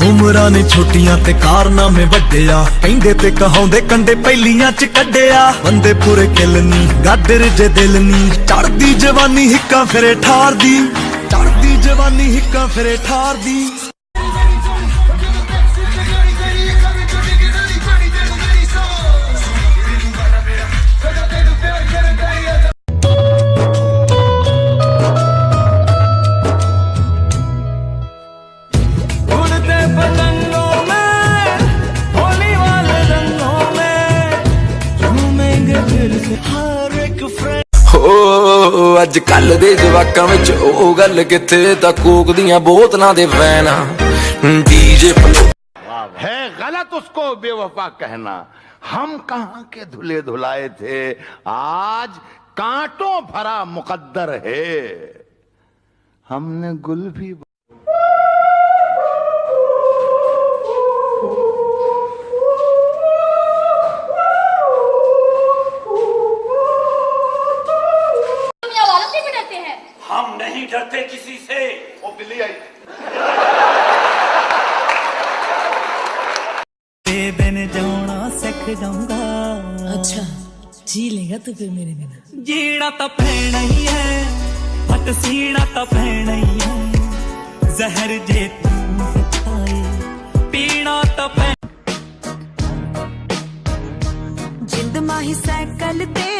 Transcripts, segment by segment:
ਉਮਰਾਂ ਨੇ ਛੋਟੀਆਂ ਤੇ ਕਾਰਨਾਮੇ ਵੱਡਿਆ, ਕਹਿੰਦੇ ਤੇ ਕਹਾਉਂਦੇ ਕੰਡੇ ਪਹਿਲੀਆਂ ਚ ਕੱਢਿਆ। ਬੰਦੇ ਪੂਰੇ ਕਿਲ ਨੀ ਗਾਡਰ ਜੇ ਦਿਲ ਨੀ, ਚੜਦੀ ਜਵਾਨੀ ਹਿੱਕਾਂ ਫਿਰੇ ਠਾਰਦੀ, ਚੜਦੀ ਜਵਾਨੀ ਹਿੱਕਾਂ ਫਿਰੇ ਠਾਰਦੀ। ਅੱਜ ਕੱਲ ਦੇ ਜਵਾਕਾਂ ਵਿੱਚ ਉਹ ਗੱਲ ਕਿੱਥੇ, ਤਾਂ ਕੋਕ ਦੀਆਂ ਬੋਤਲਾਂ ਦੇ ਵੈਨ ਡੀਜੇ है गलत उसको बेवफा कहना। हम कहाँ के धुले धुलाए थे, आज कांटों भरा मुकद्दर है। हमने गुल भी हम नहीं डरते किसी से। वो बिल्ली आई दिन जाना सीख जाऊंगा। अच्छा जी लेगा तो फिर मेरे बिना? जीना तो पैना ही है, बट सीना तो पैना ही है। जहर जे तू खाए पीना तो जिंद माही साइकिल ते,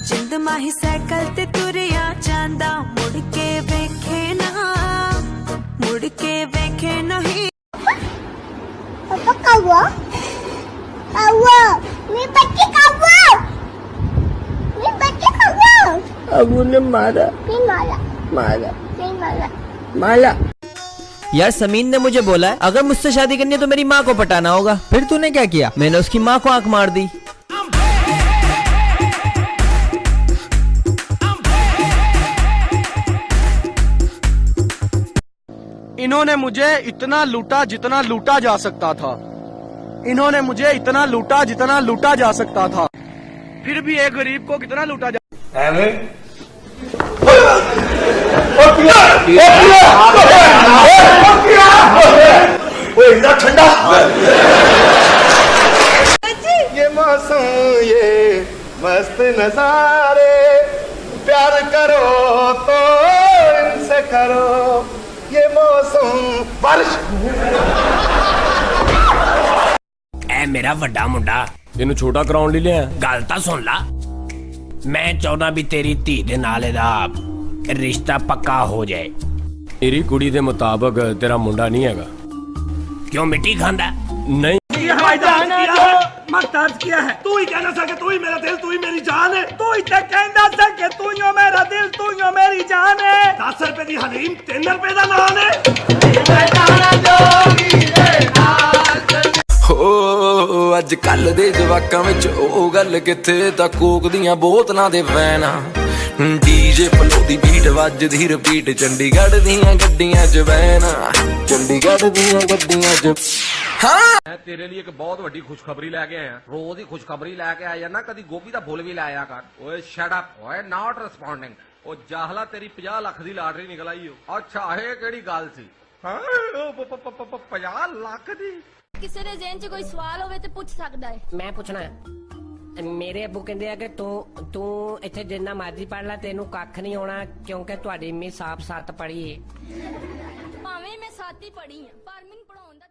जिंद माही साइकिल ते तुरिया चांदा, मुड़ के वेखे ना, मुड़ के वेखे नहीं। पापा कौवा, कौवा, मेरे बच्चे कौवा, मेरे बच्चे कौवा। अबू ने मारा, नहीं मारा, मारा, नहीं मारा, मारा। यार समीन ने मुझे बोला है अगर मुझसे शादी करनी है तो मेरी माँ को पटाना होगा। फिर तूने क्या किया? मैंने उसकी माँ को आंख मार दी। इन्होंने मुझे इतना लूटा जितना लूटा जा सकता था, इन्होंने मुझे इतना लूटा जितना लूटा जा सकता था, फिर भी एक गरीब को कितना लूटा जा। ठंडा ये मौसम, ये मस्त नजारे, प्यार करो तो इनसे करो, ये मौसम बारिश। ऐ मेरा वड्डा मुंडा ਇਹਨੂੰ ਛੋਟਾ ਕਰਾਉਣ ਲਈ ਲਿਆ। गल तां सुन ला, मैं चाहना भी तेरी धी दे नाल दा रिश्ता पक्का हो जाए। ਮੇਰੀ ਕੁੜੀ ਦੇ ਮੁਤਾਬਕ ਤੇਰਾ ਮੁੰਡਾ ਨਹੀਂ ਹੈਗਾ। क्यों मिट्टी खांदा? नहीं मैं किया है, तू ही कहना सके, तू ही मेरा दिल, तू ही मेरी जान है। तू ही कहना सके, तू ही मेरा दिल, तू ही मेरी जान है। 10 रुपए की हलीम 3 रुपए का नान है। ਅੱਜ ਕੱਲ ਦੇ ਜਵਾਕਾਂ ਵਿੱਚ ਉਹ ਗੱਲ ਕਿੱਥੇ, ਤਾਂ ਕੋਕ ਦੀਆਂ ਬੋਤਲਾਂ ਦੇ ਵੈਨ ਡੀਜੇ ਫਲੋ ਦੀ ਬੀਟ ਵੱਜਦੀ ਰਿਪੀਟ, ਚੰਡੀਗੜ੍ਹ ਦੀਆਂ ਗੱਡੀਆਂ 'ਚ ਵੈਨ, ਚੰਡੀਗੜ੍ਹ ਦੀਆਂ ਗੱਡੀਆਂ 'ਚ। ਹਾਂ ਮੈਂ ਤੇਰੇ ਲਈ ਇੱਕ ਬਹੁਤ ਵੱਡੀ ਖੁਸ਼ਖਬਰੀ ਲੈ ਕੇ ਆਇਆ। ਰੋਜ਼ ਹੀ ਖੁਸ਼ਖਬਰੀ ਲੈ ਕੇ ਆਇਆ ਨਾ, ਕਦੀ ਗੋਭੀ ਦਾ ਫੁੱਲ ਵੀ ਲਾਇਆ ਕਰ। ਓਏ ਸ਼ਟ ਅਪ, ਓਏ ਨਾਟ ਰਿਸਪੌਂਡਿੰਗ। ਉਹ ਜਾਹਲਾ ਤੇਰੀ 50 ਲੱਖ ਦੀ ਲਾਟਰੀ ਨਿਕਲ ਆਈ ਓ। ਅੱਛਾ ਇਹ ਕਿਹੜੀ ਗੱਲ ਸੀ? ਹਾਂ 50 ਲੱਖ ਦੀ। किसी ने जेन च कोई सवाल होवे ते पूछ सकदा है। मैं पूछना है, मेरे अबू कहते हैं कि तू इत्थे जिन्ना मर्जी पढ़ ला, तेनू कख नहीं होना, क्योंकि तुहाडी अम्मी साफ 7 पढ़ी है। भावें मैं 7 ही पढ़ी हां, पर मैनूं पढ़ाउण दा